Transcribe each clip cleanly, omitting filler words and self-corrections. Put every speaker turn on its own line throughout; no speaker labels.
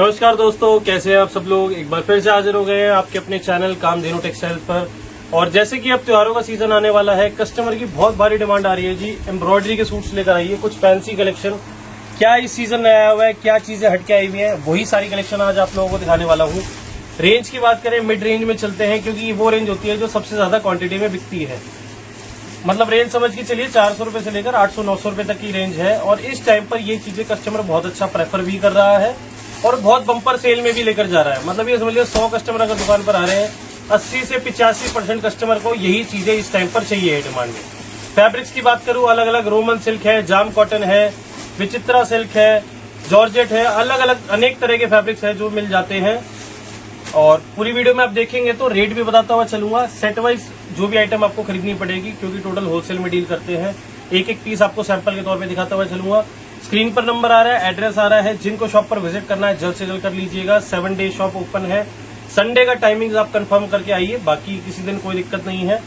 नमस्कार दोस्तों, कैसे हैं आप सब लोग। एक बार फिर से हाजिर हो गए हैं आपके अपने चैनल कामधेनु टेक्सटाइल पर। और जैसे कि अब त्योहारों का सीजन आने वाला है, कस्टमर की बहुत भारी डिमांड आ रही है जी। एम्ब्रॉयडरी के सूट्स लेकर आइए, कुछ फैंसी कलेक्शन। क्या इस सीजन में आया हुआ है, क्या चीजें हटके आई हुई है, वही सारी कलेक्शन आज आप लोगों को दिखाने वाला हूँ। रेंज की बात करें, मिड रेंज में चलते हैं, क्योंकि वो रेंज होती है जो सबसे ज्यादा क्वांटिटी में बिकती है। मतलब रेंज समझ के चलिए 400 रुपए से लेकर 800-900 रुपए तक की रेंज है। और इस टाइम पर ये चीजें कस्टमर बहुत अच्छा प्रेफर भी कर रहा है और बहुत बम्पर सेल में भी लेकर जा रहा है। मतलब ये समझिए 100 कस्टमर अगर दुकान पर आ रहे हैं, 80 से 85% कस्टमर को यही चीजें इस टाइम पर चाहिए है डिमांड में। फैब्रिक्स की बात करूं, अलग अलग रोमन सिल्क है, जाम कॉटन है, विचित्रा सिल्क है, जॉर्जेट है, अलग अलग अनेक तरह के फैब्रिक्स है जो मिल जाते हैं। और पूरी वीडियो में आप देखेंगे तो रेट भी बताता हुआ चलूंगा। सेट वाइज जो भी आइटम आपको खरीदनी पड़ेगी, क्योंकि टोटल होलसेल में डील करते हैं। एक एक पीस आपको सैंपल के तौर पे दिखाता हुआ चलूंगा। स्क्रीन पर नंबर आ रहा है, एड्रेस आ रहा है। जिनको शॉप पर विजिट करना है जल्द से जल्द कर लीजिएगा। 7 डे शॉप ओपन है। संडे का टाइमिंग आप कंफर्म करके आइए, बाकी किसी दिन कोई दिक्कत नहीं है।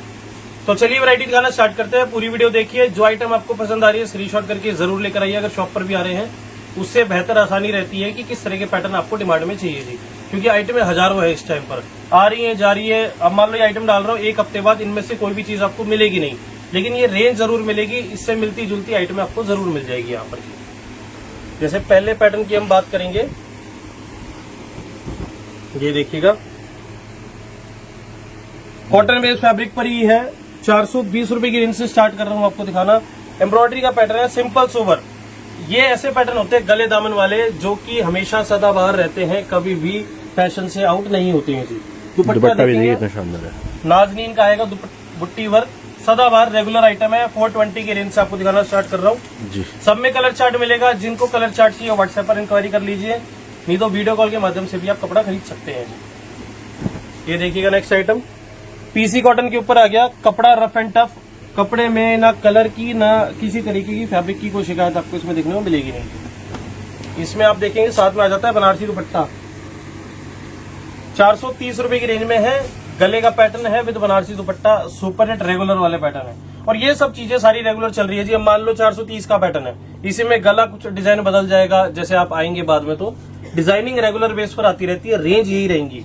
तो चलिए वैरायटी दिखाना स्टार्ट करते हैं। पूरी वीडियो देखिए, जो आइटम आपको पसंद आ रही है स्क्रीनशॉट करके जरूर लेकर आइए। अगर शॉप पर भी आ रहे हैं उससे बेहतर आसानी रहती है कि किस तरह के पैटर्न आपको डिमांड में चाहिए जी, क्योंकि आइटमें हजारों है इस टाइम पर, आ रही है जा रही है। अब मान लो ये आइटम डाल रहा हूँ, एक हफ्ते बाद इनमें से कोई भी चीज आपको मिलेगी नहीं, लेकिन ये रेंज जरूर मिलेगी। इससे मिलती जुलती आइटम आपको जरूर मिल जाएगी यहाँ पर। जैसे पहले पैटर्न की हम बात करेंगे, ये देखिएगा कॉटन बेस्ड फैब्रिक पर ही है। 420 रुपए की रेंज से स्टार्ट कर रहा हूँ आपको दिखाना। एम्ब्रॉयडरी का पैटर्न है, सिंपल सोबर। ये ऐसे पैटर्न होते हैं गले दामन वाले, जो कि हमेशा सदाबहार रहते हैं, कभी भी फैशन से आउट नहीं होते हैं जी। दुपट्टा भी देखिए कितना शानदार है, नाजनीन का आएगा बुट्टी वर्क, सदाबहार रेगुलर आइटम है। 420 की रेंज से आपको दिखाना स्टार्ट कर रहा हूँ जी। सब में कलर चार्ट मिलेगा। जिनको कलर चार्ट चाहिए व्हाट्सएप पर इंक्वायरी कर लीजिए, नहीं तो वीडियो कॉल के माध्यम से भी आप कपड़ा खरीद सकते हैं जी। ये देखिएगा नेक्स्ट आइटम, पीसी कॉटन के ऊपर आ गया। कपड़ा रफ एंड टफ, कपड़े में ना कलर की ना किसी तरीके की फैब्रिक की कोई शिकायत आपको इसमें देखने को मिलेगी नहीं। इसमें आप देखेंगे साथ में आ जाता है बनारसी दुपट्टा। 430 रुपए की रेंज में है। गले का पैटर्न है with Banarasi dupatta, super hit regular वाले पैटर्न है। और ये सब चीजें सारी रेगुलर चल रही है जी। अब मान लो 430 का पैटर्न है, इसी में गला कुछ डिजाइन बदल जाएगा, जैसे आप आएंगे बाद में तो डिजाइनिंग रेगुलर बेस पर आती रहती है। रेंज यही रहेंगी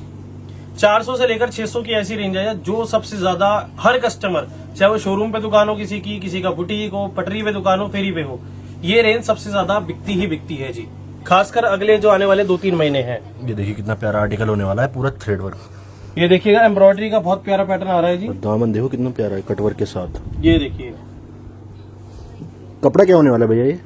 400 से लेकर 600 की ऐसी रेंज है जो सबसे ज्यादा हर कस्टमर, चाहे वो शोरूम पे दुकान हो किसी की, किसी का बुटीक हो, पटरी पे दुकान हो, फेरी पे हो, ये रेंज सबसे ज्यादा बिकती ही बिकती है जी। खासकर अगले जो आने वाले 2-3 महीने हैं।
ये देखिए कितना प्यारा आर्टिकल होने वाला है, पूरा थ्रेड वर्क।
ये देखिएगा एम्ब्रॉयडरी का बहुत प्यारा पैटर्न आ रहा है जी।
दामन देखो कितना प्यारा है कटवर्क के साथ।
ये देखिए
कपड़ा क्या होने वाला है भैया? ये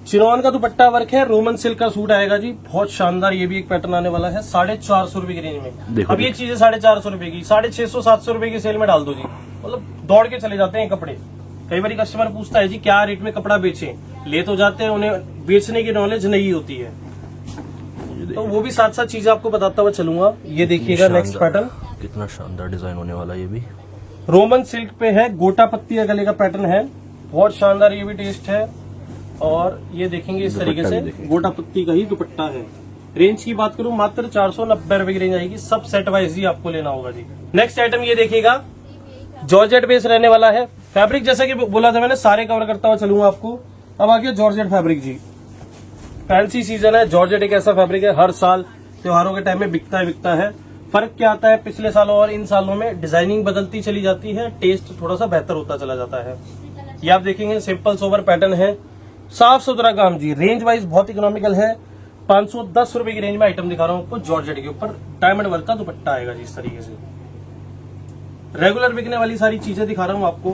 चिनॉन का दुपट्टा वर्क है, रोमन सिल्क का सूट आएगा जी, बहुत शानदार। ये भी एक पैटर्न आने वाला है 450 रुपए की रेंज में। अब ये चीजें 450 रुपए की, 650-700 रुपए की सेल में डाल दो जी। मतलब दौड़ के चले जाते हैं कपड़े। कई बार कस्टमर पूछता है जी क्या रेट में कपड़ा बेचें, ले तो जाते हैं, उन्हें बेचने की नॉलेज नहीं होती है, तो वो भी साथ साथ चीजें आपको बताता हुआ चलूंगा। ये देखिएगा नेक्स्ट पैटर्न,
कितना शानदार डिजाइन होने वाला है। ये भी
रोमन सिल्क पे है, गोटा पत्ती गले का पैटर्न है, बहुत शानदार ये भी टेस्ट है। और ये देखेंगे इस तरीके से गोटा पत्ती का ही दुपट्टा है। रेंज की बात करूं मात्र 490 रुपए की रेंज आएगी। सब सेट वाइज ही आपको लेना होगा जी। नेक्स्ट आइटम ये देखिएगा, जॉर्जेट बेस रहने वाला है। फैब्रिक जैसा कि बोला था मैंने, सारे कवर करता हुआ चलूंगा आपको। अब आ गया जॉर्जेट फैब्रिक जी। फैंसी सीजन है, जॉर्जेट एक ऐसा फैब्रिक है हर साल त्योहारों के टाइम में बिकता है। फर्क क्या आता है पिछले सालों और इन सालों में? डिजाइनिंग बदलती चली जाती है, टेस्ट थोड़ा सा बेहतर होता चला जाता है। ये आप देखेंगे सिंपल सोबर पैटर्न है, साफ सुथरा काम जी। रेंज वाइज बहुत इकोनॉमिकल है। 510 रुपए की रेंज में आइटम दिखा रहा हूं आपको। जॉर्जेट के ऊपर डायमंड वर्क का दुपट्टा आएगा जी इस तरीके से। रेगुलर बिकने वाली सारी चीजें दिखा रहा हूं आपको,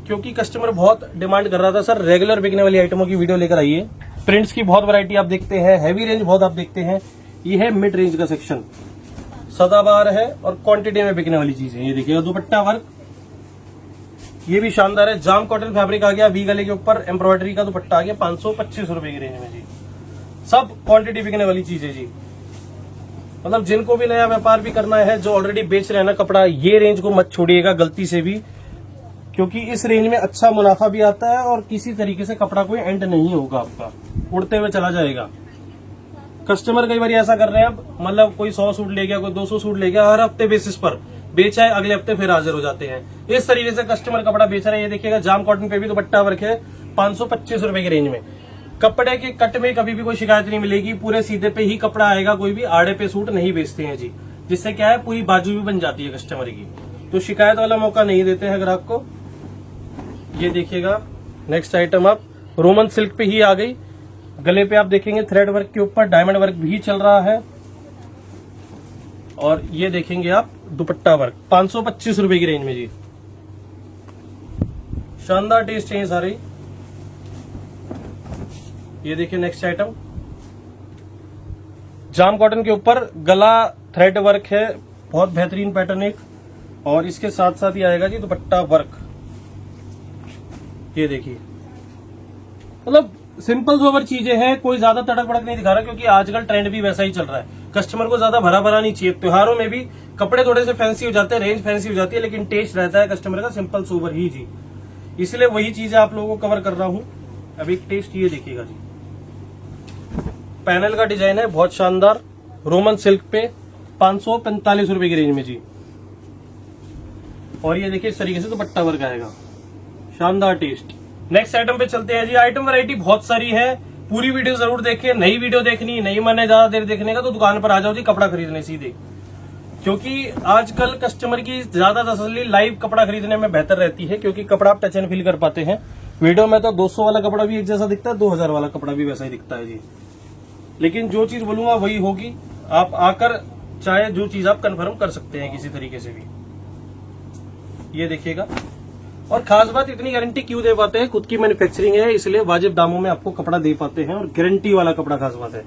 क्योंकि कस्टमर बहुत डिमांड कर रहा था, सर रेगुलर बिकने वाली आइटमों की वीडियो लेकर आइए। प्रिंट्स की बहुत वैरायटी आप देखते हैं, हैवी रेंज बहुत आप देखते हैं। ये है मिड रेंज का सेक्शन, सदाबहार है और क्वांटिटी में बिकने वाली चीजें। ये देखिएगा दुपट्टा वर्क, ये भी शानदार है। जाम कॉटन फैब्रिक आ गया, वी गले के ऊपर एम्ब्रॉयडरी का दुपट्टा आ गया 525 रुपए की रेंज में जी। सब क्वांटिटी बिकने वाली चीजें जी। मतलब जिनको भी नया व्यापार भी करना है, जो ऑलरेडी बेच रहे हैं ना कपड़ा, ये रेंज को मत छोड़िएगा गलती से भी, क्योंकि इस रेंज में अच्छा मुनाफा भी आता है और किसी तरीके से कपड़ा कोई एंड नहीं होगा आपका, उड़ते हुए चला जाएगा। कस्टमर कई बार ऐसा कर रहे हैं, अब मतलब कोई 100 सूट ले गया, कोई 200 सूट ले गया, हर हफ्ते बेसिस पर बेचा है, अगले हफ्ते फिर हाजिर हो जाते हैं। इस तरीके से कस्टमर कपड़ा बेच रहे हैं। ये देखिएगा जाम कॉटन पे भी दुपट्टा वर्क है 525 रुपए की रेंज में। कपड़े के कट में कभी भी कोई शिकायत नहीं मिलेगी, पूरे सीधे पे ही कपड़ा आएगा, कोई भी आड़े पे सूट नहीं बेचते हैं जी, जिससे क्या है पूरी बाजू भी बन जाती है कस्टमर की, तो शिकायत वाला मौका नहीं देते हैं ग्राहक को। ये देखिएगा नेक्स्ट आइटम आप रोमन सिल्क पे ही आ गई, गले पे आप देखेंगे थ्रेड वर्क के ऊपर डायमंड वर्क भी चल रहा है, और ये देखेंगे आप दुपट्टा वर्क 525 रुपए की रेंज में जी, शानदार टेस्ट है ये सारे। ये देखिए नेक्स्ट आइटम जाम कॉटन के ऊपर गला थ्रेड वर्क है, बहुत बेहतरीन पैटर्न एक, और इसके साथ साथ ही आएगा जी दुपट्टा वर्क। ये देखिए मतलब सिंपल सोबर चीजें हैं, कोई ज्यादा तड़क भड़क नहीं दिखा रहा, क्योंकि आजकल ट्रेंड भी वैसा ही चल रहा है, कस्टमर को ज्यादा भरा भरा नहीं चाहिए। त्योहारों में भी कपड़े थोड़े से फैंसी हो जाते हैं, रेंज फैंसी हो जाती है, लेकिन टेस्ट रहता है कस्टमर का सिंपल सोबर ही जी, इसलिए वही चीजें आप लोगों को कवर कर रहा हूं। अभी टेस्ट ये देखिएगा जी, पैनल का डिजाइन है बहुत शानदार, रोमन सिल्क पे 545 रुपए की रेंज में जी, और ये देखिए इस तरीके से दुपट्टा वर्क आएगा, शानदार टेस्ट। नेक्स्ट आइटम पे चलते हैं जी। आइटम वैरायटी बहुत सारी है, पूरी वीडियो जरूर देखिए, नई वीडियो देखनी नहीं मन है ज्यादा देर देखने का तो दुकान पर आ जाओ जी कपड़ा खरीदने सीधे, क्योंकि आजकल कस्टमर की ज्यादा तसल्ली लाइव कपड़ा खरीदने में बेहतर रहती है, क्योंकि कपड़ा आप टच एंड फील कर पाते हैं। वीडियो में तो 200 वाला कपड़ा भी एक जैसा दिखता है, 2000 वाला कपड़ा भी वैसा ही दिखता है जी, लेकिन जो चीज बोलूंगा वही होगी, आप आकर चाहे जो चीज आप कंफर्म कर सकते हैं किसी तरीके से भी। ये देखिएगा, और खास बात इतनी गारंटी क्यों दे पाते हैं, खुद की मैन्युफैक्चरिंग है इसलिए वाजिब दामों में आपको कपड़ा दे पाते हैं, और गारंटी वाला कपड़ा खास बात है।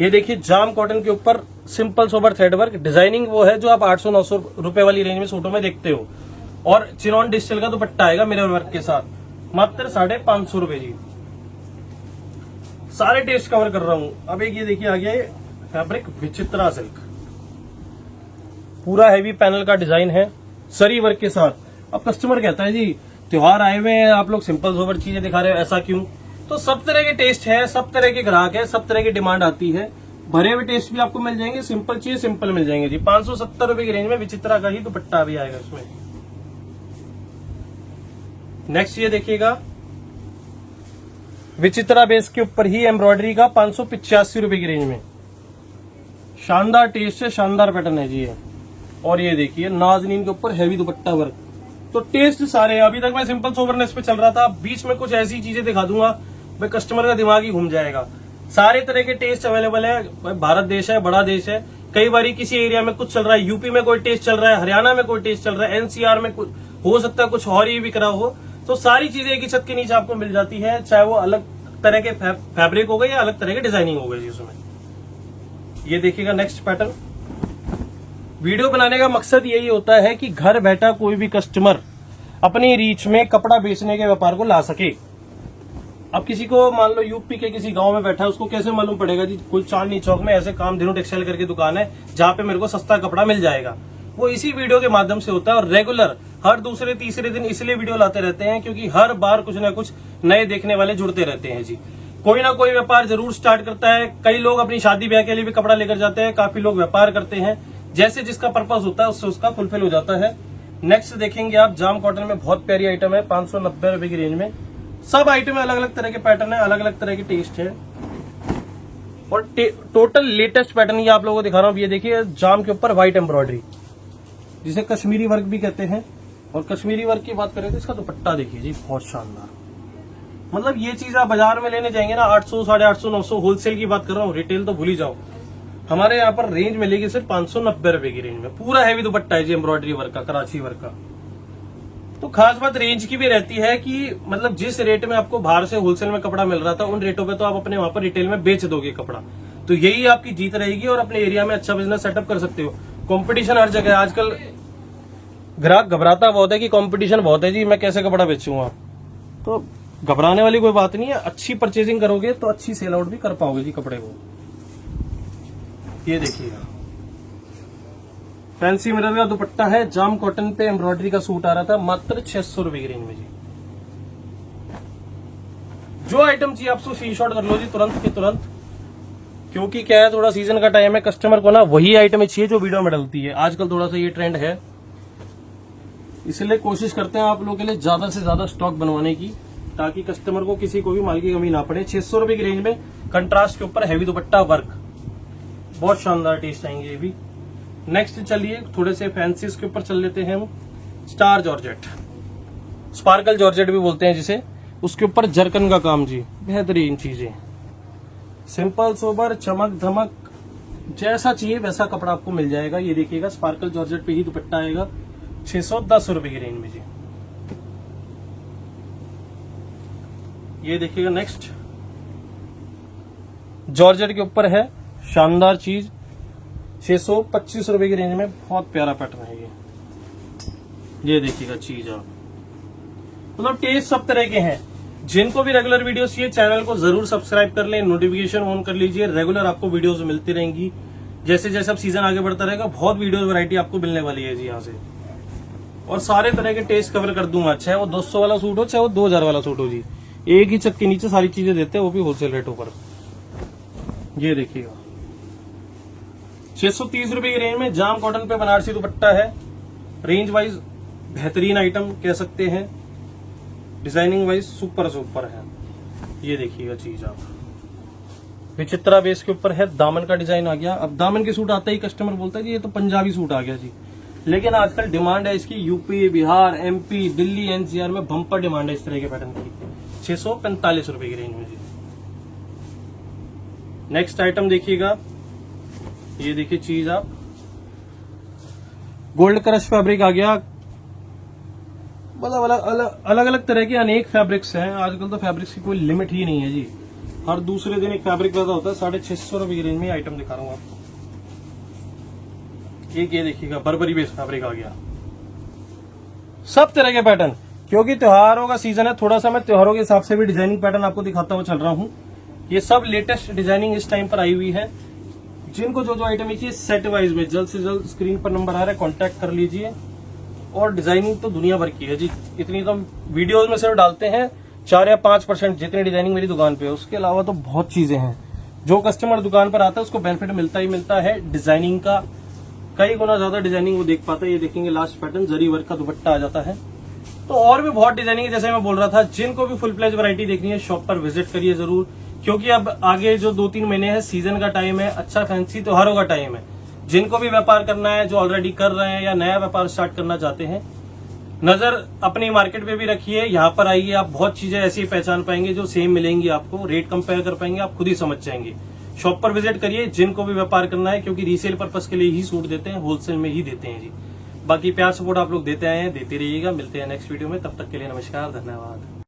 ये देखिए जाम कॉटन के ऊपर simple sober thread work, designing वो है जो आप 800-900 रुपए वाली रेंज में सूटों में देखते हो, और चिनॉन डिजिटल का दुपट्टा आएगा मिरर वर्क के साथ, मात्र 550 रुपए जी। सारे टेस्ट कवर कर रहा हूं। अब एक ये देखिए आ गया है फैब्रिक विचित्रा सिल्क, पूरा हैवी पैनल का डिजाइन है सरी वर्क के साथ। अब कस्टमर कहता है जी त्योहार आए हुए हैं, आप लोग सिंपल सोबर चीजें दिखा रहे हो, ऐसा क्यों? तो सब तरह के टेस्ट है, सब तरह के ग्राहक है, सब तरह की डिमांड आती है, भरे हुए टेस्ट भी आपको मिल जाएंगे, सिंपल चीज सिंपल मिल जाएंगे जी। 570 रुपए की रेंज में विचित्रा का ही दुपट्टा भी आएगा इसमें। नेक्स्ट ये देखिएगा विचित्रा बेस के ऊपर ही एम्ब्रॉयडरी का 585 रुपए की रेंज में, शानदार टेस्ट है, शानदार पैटर्न है जी ये। और ये देखिए नाजनीन के ऊपर हैवी दुपट्टा वर्क, तो टेस्ट सारे। अभी तक मैं सिंपल सोबरनेस पे चल रहा था, बीच में कुछ ऐसी चीजें दिखा दूंगा भाई कस्टमर का दिमाग ही घूम जाएगा। सारे तरह के टेस्ट अवेलेबल है, भारत देश है, बड़ा देश है, कई बार किसी एरिया में कुछ चल रहा है, यूपी में कोई टेस्ट चल रहा है, हरियाणा में कोई टेस्ट चल रहा है, एनसीआर में हो सकता है कुछ और ही बिक रहा हो, तो सारी चीजें एक ही छत के नीचे आपको मिल जाती है, चाहे वो अलग तरह के फैब्रिक हो गए या अलग तरह के डिजाइनिंग हो गई जी उसमें। ये देखिएगा नेक्स्ट पैटर्न। वीडियो बनाने का मकसद यही होता है कि घर बैठा कोई भी कस्टमर अपनी रीच में कपड़ा बेचने के व्यापार को ला सके। अब किसी को मान लो यूपी के किसी गांव में बैठा है, उसको कैसे मालूम पड़ेगा जी कोई चांदनी चौक में ऐसे कामधेनु टेक्सटाइल करके दुकान है जहां पे मेरे को सस्ता कपड़ा मिल जाएगा। वो इसी वीडियो के माध्यम से होता है, और रेगुलर हर दूसरे तीसरे दिन इसलिए वीडियो लाते रहते हैं क्योंकि हर बार कुछ ना कुछ नए देखने वाले जुड़ते रहते हैं जी। कोई ना कोई व्यापार जरूर स्टार्ट करता है, कई लोग अपनी शादी ब्याह के लिए भी कपड़ा लेकर जाते हैं, काफी लोग व्यापार करते हैं, जैसे जिसका पर्पस होता है उससे उसका फुलफिल हो जाता है। नेक्स्ट देखेंगे आप जाम कॉटन में बहुत प्यारी आइटम है 590 रुपए की रेंज में। सब आइटम में अलग अलग तरह के पैटर्न है, अलग अलग तरह के टेस्ट है, और टोटल लेटेस्ट पैटर्न ये आप लोगों को दिखा रहा हूं। ये देखिए जाम के ऊपर व्हाइट एम्ब्रॉयडरी, जिसे कश्मीरी वर्क भी कहते हैं, और कश्मीरी वर्क की बात करें तो इसका दुपट्टा देखिए जी बहुत शानदार। मतलब ये चीज आप बाजार में लेने जाएंगे ना 800, 850, 900, होलसेल की बात कर रहा हूँ, रिटेल तो भूल ही जाओ। हमारे यहाँ पर रेंज मिलेगी सिर्फ 590 रुपए की रेंज में। पूरा हैवी दुपट्टा है जी एम्ब्रॉयडरी वर्क का, कराची वर्क का। तो खास बात रेंज की भी रहती है कि मतलब जिस रेट में आपको बाहर से होलसेल में कपड़ा मिल रहा था, उन रेटों पे तो आप अपने वहां पर रिटेल में बेच दोगे कपड़ा, तो यही आपकी जीत रहेगी और अपने एरिया में अच्छा बिजनेस सेटअप कर सकते हो। कंपटीशन हर जगह है आजकल, ग्राहक घबराता बहुत है कि कंपटीशन बहुत है जी, मैं कैसे कपड़ा बेचूंगा। तो घबराने वाली कोई बात नहीं है, अच्छी परचेजिंग करोगे तो अच्छी सेल आउट भी कर पाओगे जी कपड़े को। ये देखिएगा फैंसी मिरर का दुपट्टा है, जाम कॉटन पे एम्ब्रॉयडरी का सूट आ रहा था, मात्र 600 रुपए की रेंज में जी। जो आइटम चाहिए आपको स्क्रीनशॉट कर लो जी तुरंत के तुरंत, क्योंकि क्या है थोड़ा सीजन का टाइम है, कस्टमर को ना वही आइटम चाहिए जो वीडियो में डलती है। आजकल थोड़ा सा ये ट्रेंड है, इसलिए कोशिश करते हैं आप लोगों के लिए ज्यादा से ज्यादा स्टॉक बनवाने की। ताकि कस्टमर को किसी को भी माल की कमी ना पड़े। 600 रुपए की रेंज में कंट्रास्ट के ऊपर हैवी दुपट्टा वर्क, बहुत शानदार टेस्ट आएंगे ये भी। नेक्स्ट चलिए थोड़े से फैंसी के ऊपर चल लेते हैं हम। स्टार जॉर्जेट, स्पार्कल जॉर्जेट भी बोलते हैं जिसे, उसके ऊपर जरकन का काम जी, बेहतरीन चीजें, सिंपल सोबर, चमक धमक, जैसा चाहिए वैसा कपड़ा आपको मिल जाएगा। ये देखिएगा स्पार्कल जॉर्जेट पे ही दुपट्टा आएगा 610 रुपए की रेंज में जी। ये देखिएगा नेक्स्ट जॉर्जेट के ऊपर है, शानदार चीज, 625 रुपए की रेंज में, बहुत प्यारा पैटर्न है ये देखिएगा चीज आप। मतलब टेस्ट सब तरह के हैं। जिनको भी रेगुलर वीडियोस चाहिए चैनल को जरूर सब्सक्राइब कर लें, नोटिफिकेशन ऑन कर लीजिए, रेगुलर आपको वीडियोस मिलती रहेंगी। जैसे जैसे अब सीजन आगे बढ़ता रहेगा बहुत वीडियो वैरायटी आपको मिलने वाली है जी यहाँ से, और सारे तरह के टेस्ट कवर कर दूंगा, चाहे वो 200 वाला सूट हो चाहे वो 2000 वाला सूट हो जी। एक ही छत के नीचे सारी चीजें देते हैं, वो भी होलसेल रेटों पर। ये देखिएगा 630 रुपए की रेंज में जाम कॉटन पे बनारसी दुपट्टा है, रेंज वाइज बेहतरीन आइटम कह सकते हैं, डिजाइनिंग वाइज सुपर सुपर है। ये देखिएगा चीज आप, विचित्रा बेस के ऊपर है, दामन का डिजाइन आ गया। अब दामन के सूट आते ही कस्टमर बोलता है कि ये तो पंजाबी सूट आ गया जी, लेकिन आजकल डिमांड है इसकी UP, Bihar, MP, Delhi, NCR में बम्पर डिमांड है इस तरह के पैटर्न की। 645 रुपए की रेंज में जी। नेक्स्ट आइटम देखिएगा, ये देखिए चीज आप, गोल्ड क्रश फैब्रिक आ गया। मतलब अलग अलग तरह के अनेक फैब्रिक्स हैं, आजकल तो फैब्रिक्स की कोई लिमिट ही नहीं है जी, हर दूसरे दिन एक फैब्रिक पैदा होता है। 650 रुपए की रेंज में आइटम दिखा रहा हूं आपको। एक ये देखिएगा बर्बरी बेस फैब्रिक आ गया, सब तरह के पैटर्न, क्योंकि त्योहारों का सीजन है, थोड़ा सा मैं त्योहारों के हिसाब से भी डिजाइनिंग पैटर्न आपको दिखाता हुआ चल रहा हूं। ये सब लेटेस्ट डिजाइनिंग इस टाइम पर आई हुई है। जिनको जो जो आइटम चाहिए सेट वाइज में जल्द से जल्द स्क्रीन पर नंबर आ रहा है, कॉन्टैक्ट कर लीजिए। और डिजाइनिंग तो दुनिया भर की है जी, इतनी तो वीडियोज में सिर्फ डालते हैं 4 या 5% जितनी डिजाइनिंग मेरी दुकान पे है, उसके अलावा तो बहुत चीजें हैं। जो कस्टमर दुकान पर आता है उसको बेनिफिट मिलता ही मिलता है डिजाइनिंग का, कई गुना ज्यादा डिजाइनिंग वो देख पाता है। ये देखेंगे लास्ट पैटर्न जरी वर्क का दुपट्टा आ जाता है। तो और भी बहुत डिजाइनिंग है, जैसे मैं बोल रहा था। जिनको भी फुल फ्लेज वैरायटी देखनी है शॉप पर विजिट करिए जरूर, क्योंकि अब आगे जो 2-3 महीने है सीजन का टाइम है, अच्छा फैंसी त्योहारों का टाइम है। जिनको भी व्यापार करना है, जो ऑलरेडी कर रहे हैं या नया व्यापार स्टार्ट करना चाहते हैं, नजर अपनी मार्केट पे भी रखिए, यहाँ पर आइए, आप बहुत चीजें ऐसी पहचान पाएंगे जो सेम मिलेंगी आपको, रेट कंपेयर कर पाएंगे, आप खुद ही समझ जाएंगे। शॉप पर विजिट करिए जिनको भी व्यापार करना है, क्योंकि रीसेल पर्पस के लिए ही सूट देते हैं, होलसेल में ही देते हैं जी। बाकी प्यार सपोर्ट आप लोग देते आए हैं, देते रहिएगा। मिलते हैं नेक्स्ट वीडियो में, तब तक के लिए नमस्कार, धन्यवाद।